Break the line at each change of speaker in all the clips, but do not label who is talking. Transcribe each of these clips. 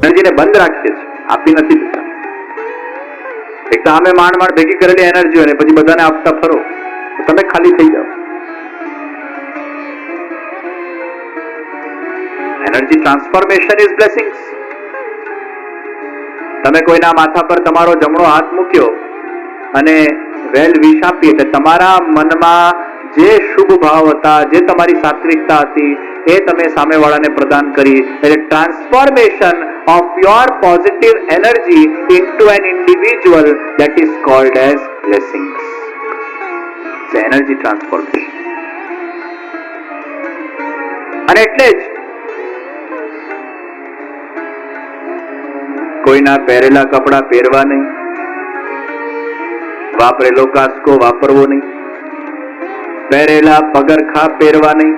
એનર્જીને બંધ રાખીએ છીએ, આપી નથી દેતા. એક તો આમે માંડ ભેગી કરેલી એનર્જી હોય ને પછી બધાને આપતા ફરો તો તમે ખાલી થઈ જાઓ. Energy transformation is blessings. તમે કોઈના માથા પર તમારો જમણો હાથ મૂક્યો અને વેલ વિશ આપી એટલે તમારા મનમાં જે શુભ ભાવ હતા, જે તમારી સાત્વિકતા હતી એ તમે સામેવાળાને પ્રદાન કરી. એટલે transformation of your positive energy into N individual that is called as blessings. Energy transformation. અને એટલે જ કોઈના પહેરેલા કપડા પહેરવા નહીં, વાપરેલો કાસ્કો વાપરવો નહીં, પહેરેલા પગરખા પહેરવા નહીં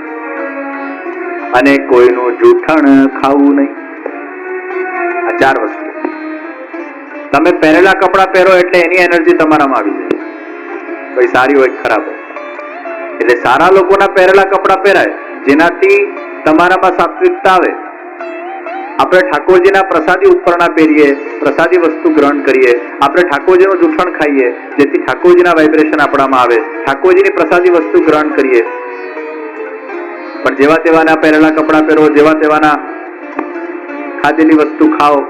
અને કોઈનું જૂઠણ ખાવું નહીં. આ 4 વસ્તુ. તમે પહેરેલા કપડા પહેરો એટલે એની એનર્જી તમારામાં આવી જાય, કોઈ સારી હોય ખરાબ હોય. એટલે સારા લોકોના પહેરેલા કપડા પહેરાય જેનાથી તમારામાં સાત્વિકતા આવે. આપણે ઠાકોરજીના પ્રસાદી ઉપરના પહેરીએ, પ્રસાદી વસ્તુ ગ્રહણ કરીએ, આપણે ઠાકોરજીનું જૂઠણ ખાઈએ જેથી ઠાકોરજીના વાઇબ્રેશન આપણામાં આવે, ઠાકોરજીની પ્રસાદી વસ્તુ ગ્રહણ કરીએ. પણ જેવા તેવાના પહેરેલા કપડા પહેરો, જેવા તેવાના ખાધેલી વસ્તુ ખાઓ,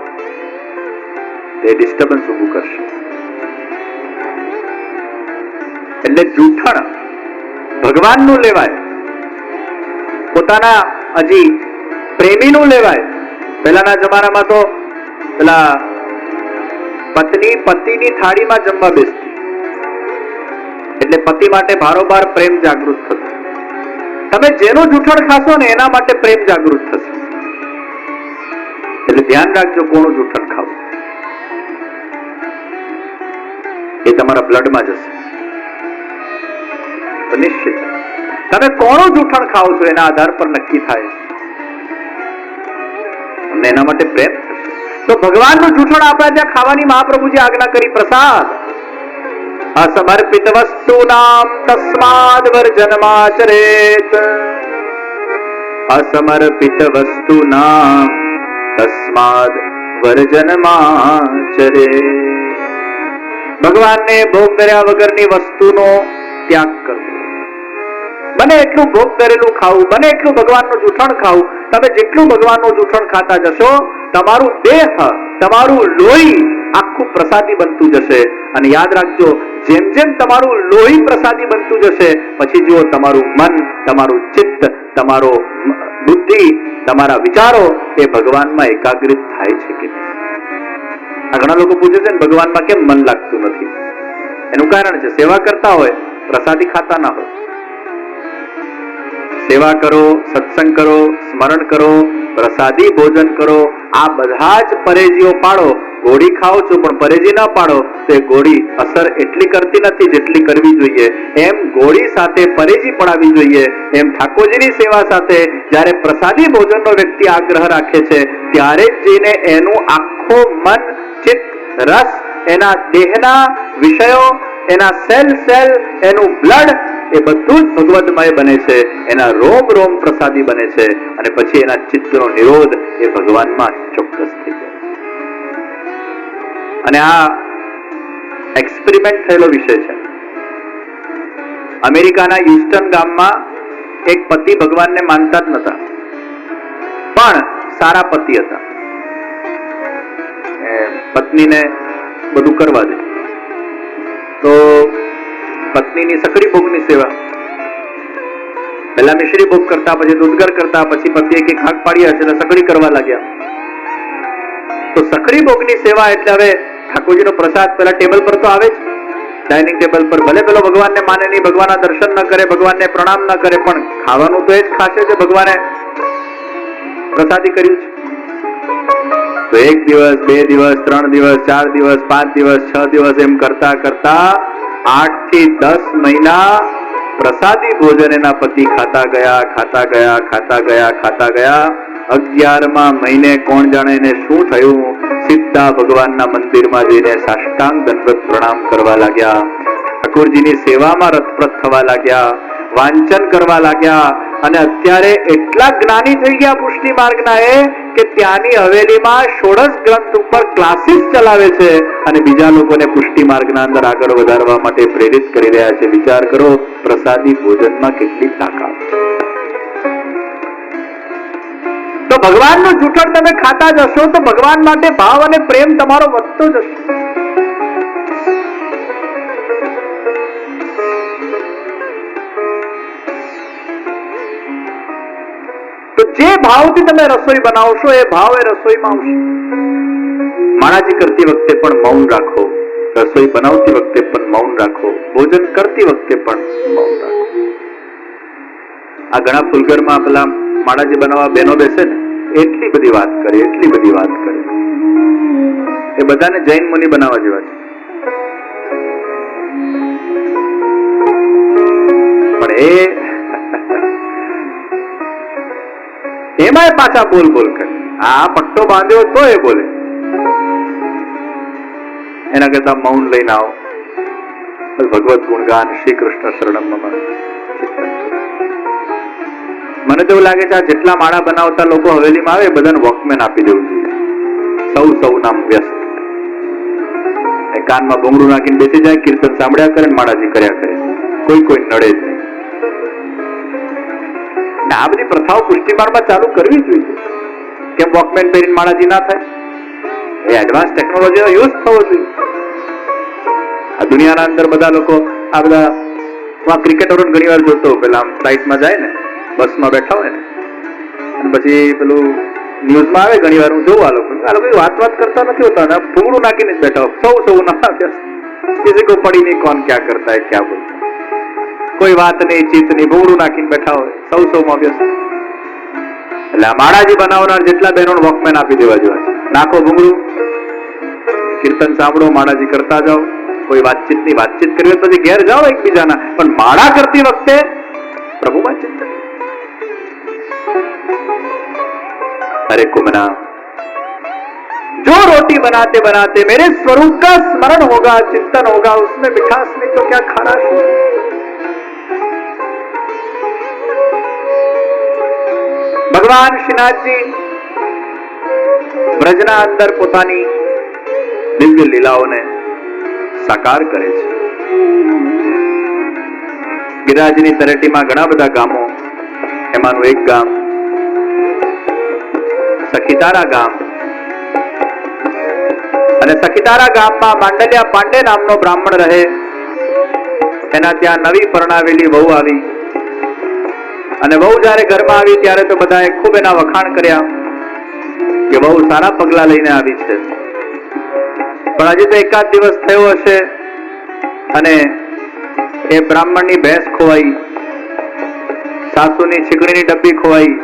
તે ડિસ્ટર્બન્સ ઊભું કરશે. એટલે જૂઠણ ભગવાનનું લેવાય, પોતાના હજી પ્રેમીનું લેવાય. પહેલાના જમાનામાં તો પેલા પત્ની પતિની થાળીમાં જમવા બેસતી એટલે પતિ માટે ભારોભાર પ્રેમ જાગૃત થતો. તમે જેનું જૂઠણ ખાશો ને એના માટે પ્રેમ જાગૃત થશે. એટલે ધ્યાન રાખજો કોનું જૂઠણ ખાવું, એ તમારા બ્લડમાં જશે. તો નિશ્ચિત તમે કોનું જૂઠણ ખાવ છો એના આધાર પર નક્કી થાય તમને એના માટે પ્રેમ. તો ભગવાનનું જૂઠણ આપણા ત્યાં ખાવાની મહાપ્રભુજી આજ્ઞા કરી. પ્રસાદ અસમર્પિત વસ્તુનામ તસ્માદ વર્જનમાચરેત. અસમર્પિત વસ્તુનામ તસ્માદ વર્જનમાચરેત. ભગવાનને ભોગ ધર્યા વગરની વસ્તુનો ત્યાગ કરવો. બને એટલું ભોગ ધરેલું ખાવું, બને એટલું ભગવાનનું જૂઠણ ખાવું. તમે જેટલું ભગવાનનું જૂઠણ ખાતા જશો તમારું દેહ, તમારું લોહી આખું પ્રસાદી બનતું જશે. અને યાદ રાખજો, જેમ જેમ તમારું લોહી પ્રસાદી બનતું જશે પછી જુઓ તમારું મન, તમારું ચિત્ત, તમારો બુદ્ધિ, તમારા વિચારો એ ભગવાનમાં એકાગ્રિત થાય છે કે નહીં. આ ઘણા લોકો પૂછે છે ને ભગવાનમાં કેમ મન લાગતું નથી. એનું કારણ છે સેવા કરતા હોય, પ્રસાદી ખાતા ના હોય. સેવા કરો, સત્સંગ કરો, સ્મરણ કરો, પ્રસાદી ભોજન કરો, આ બધા જ પરેજીઓ પાડો. ગોળી ખાઓ છો પણ પરેજી ના પાડો તો એ ગોળી અસર એટલી કરતી નથી જેટલી કરવી જોઈએ. એમ ગોળી સાથે પરેજી પડાવી જોઈએ. એમ ઠાકોરજીની સેવા સાથે જ્યારે પ્રસાદી ભોજનનો વ્યક્તિ આગ્રહ રાખે છે ત્યારે જ જઈને એનું આખો મન, ચિત્ત, રસ, એના દેહના વિષયો, એના સેલ, એનું બ્લડ એ બધું જ ભગવતમય બને છે. એના રોમ રોમ પ્રસાદી બને છે અને પછી એના ચિત્તનો નિરોધ એ ભગવાનમાં ચોક્કસ થઈ જાય. અને આ એક્સપેરિમેન્ટ થયેલો વિષય છે. અમેરિકાના હ્યુસ્ટન ગામમાં એક પતિ ભગવાનને માનતા જ નતા પણ સારા પતિ હતા. પત્નીને બધું કરવા દે તો પત્નીની સખડી ભોગની સેવા, પહેલા મિશ્રી ભોગ કરતા, પછી દૂધગર કરતા, પછી પતિએ કે ખાક પાડી હશે એટલે સખડી કરવા લાગ્યા. તો સખડી ભોગની સેવા એટલે હવે ઠાકોરજીનો પ્રસાદ પેલા ટેબલ પર તો આવે જ, ડાઇનિંગ ટેબલ પર. ભલે પેલો ભગવાનને માને નહીં, ભગવાનના દર્શન ન કરે, ભગવાનને પ્રણામ ન કરે, પણ ખાવાનું તો એ જ ખાશે જે ભગવાને પ્રસાદી કર્યું છે. તો 1 દિવસ, 2 દિવસ, 3 દિવસ, 4 દિવસ, 5 દિવસ, 6 દિવસ એમ કરતા કરતા 8 થી 10 મહિના પ્રસાદી ભોજન એના પતિ ખાતા ગયા. 11મા મહિને કોણ જાણે એને શું થયું, સીધા ભગવાનના મંદિરમાં જઈને સાષ્ટાંગ દંડવત પ્રણામ કરવા લાગ્યા. ઠાકોરજીની સેવામાં રતપ્રત થવા લાગ્યા, વાંચન કરવા લાગ્યા અને અત્યારે એટલા જ્ઞાની થઈ ગયા પુષ્ટિ માર્ગના કે ત્યાંની હવેલીમાં ષોડશ ગ્રંથ ઉપર ક્લાસીસ ચલાવે છે અને બીજા લોકોને પુષ્ટિ માર્ગના અંદર આગળ વધારવા માટે પ્રેરિત કરી રહ્યા છે. વિચાર કરો, પ્રસાદી ભોજનમાં કેટલી તાકાત. તો ભગવાનનું જૂઠણ તમે ખાતા જશો તો ભગવાન માટે ભાવ અને પ્રેમ તમારો વધતો જશે. તો જે ભાવથી તમે રસોઈ બનાવશો એ ભાવ એ રસોઈમાં આવશે. માણાજી કરતી વખતે પણ મૌન રાખો, રસોઈ બનાવતી વખતે પણ મૌન રાખો, ભોજન કરતી વખતે પણ મૌન રાખો. આ ઘણા ફુલગરમાં પેલા માણાજી બનાવવા બહેનો બેસે ને, એટલી બધી વાત કરે, એટલી બધી વાત કરે. એ બધાને જૈન મુનિ બનાવવા જેવા છે. પણ એમાંય પાછા બોલ બોલ કરે. આ પટ્ટો બાંધ્યો તો એ બોલે. એના કરતા મૌન લઈને આવો. ભગવત ગુણગાન, શ્રી કૃષ્ણ શરણમ મમ. મને તો એવું લાગે છે આ જેટલા માળા બનાવતા લોકો હવેલીમાં આવે બધાને વોકમેન આપી દેવું જોઈએ. સૌ નામ વ્યસ્ત. એ કાનમાં ભૂંગળું નાખીને બેસી જાય, કીર્તન સાંભળ્યા કરે, માળાજી કર્યા કરે, કોઈ નડે જ નહીં. આ બધી પ્રથાઓ પુષ્ટિમાર્ગમાં ચાલુ કરવી જોઈએ. કેમ વોકમેન પહેરીને માળાજી ના થાય? એ એડવાન્સ ટેકનોલોજીનો યુઝ થવો જોઈએ. આ દુનિયાના અંદર બધા લોકો આ બધા ક્રિકેટરોને ઘણી વાર જોતો, પેલા આમ ફ્લાઇટમાં જાય ને, બસમાં બેઠા હોય ને, અને પછી પેલું ન્યૂઝમાં આવે ઘણી વાર, હું જોઉં આ લોકો વાત કરતા નથી હોતા ને, ભૂંગળું નાખીને જ બેઠા હોય. સૌ ના કિસી કો પડી નહીં કોણ ક્યાં કરતા હે ક્યાં બોલતા, કોઈ વાત નહીં, ચિત્ત નહીં, ભૂંગળું નાખીને બેઠા હોય. સૌમાં વ્યસ્ત. એટલે આ માળાજી બનાવનાર જેટલા બહેનો વોકમેન આપી દેવા જેવા છે. નાખો ભૂંગળું, કીર્તન સાંભળો, માળાજી કરતા જાઓ. કોઈ વાતચીત કરવી પછી ઘેર જાઓ એકબીજાના, પણ માળા કરતી વખતે પ્રભુમાં ચિંતન. अरे कुमना, जो रोटी बनाते बनाते मेरे स्वरूप का स्मरण होगा, चिंतन होगा, उसमें मिठास नहीं तो क्या खाराश है. ભગવાન શ્રીનાથજી બ્રજના અંદર પોતાની દિવ્ય લીલાઓને સાકાર કરે છે. ગિરિરાજની તળેટીમાં ઘણા બધા ગામો, એમાંનું એક ગામ સખીતારા ગામ. અને સખીતારા ગામમાં માંડલિયા પાંડે નામનો બ્રાહ્મણ રહે. એના ત્યાં નવી પરણાવેલી વહુ આવી, અને વહુ જયારે ઘરમાં આવી ત્યારે તો બધાએ ખૂબ એના વખાણ કર્યા કે વહુ સારા પગલા લઈને આવી છે. પણ હજી તો એકાદ દિવસ થયો હશે અને એ બ્રાહ્મણની ભેંસ ખોવાઈ, સાસુની છીકણીની ડબ્બી ખોવાઈ,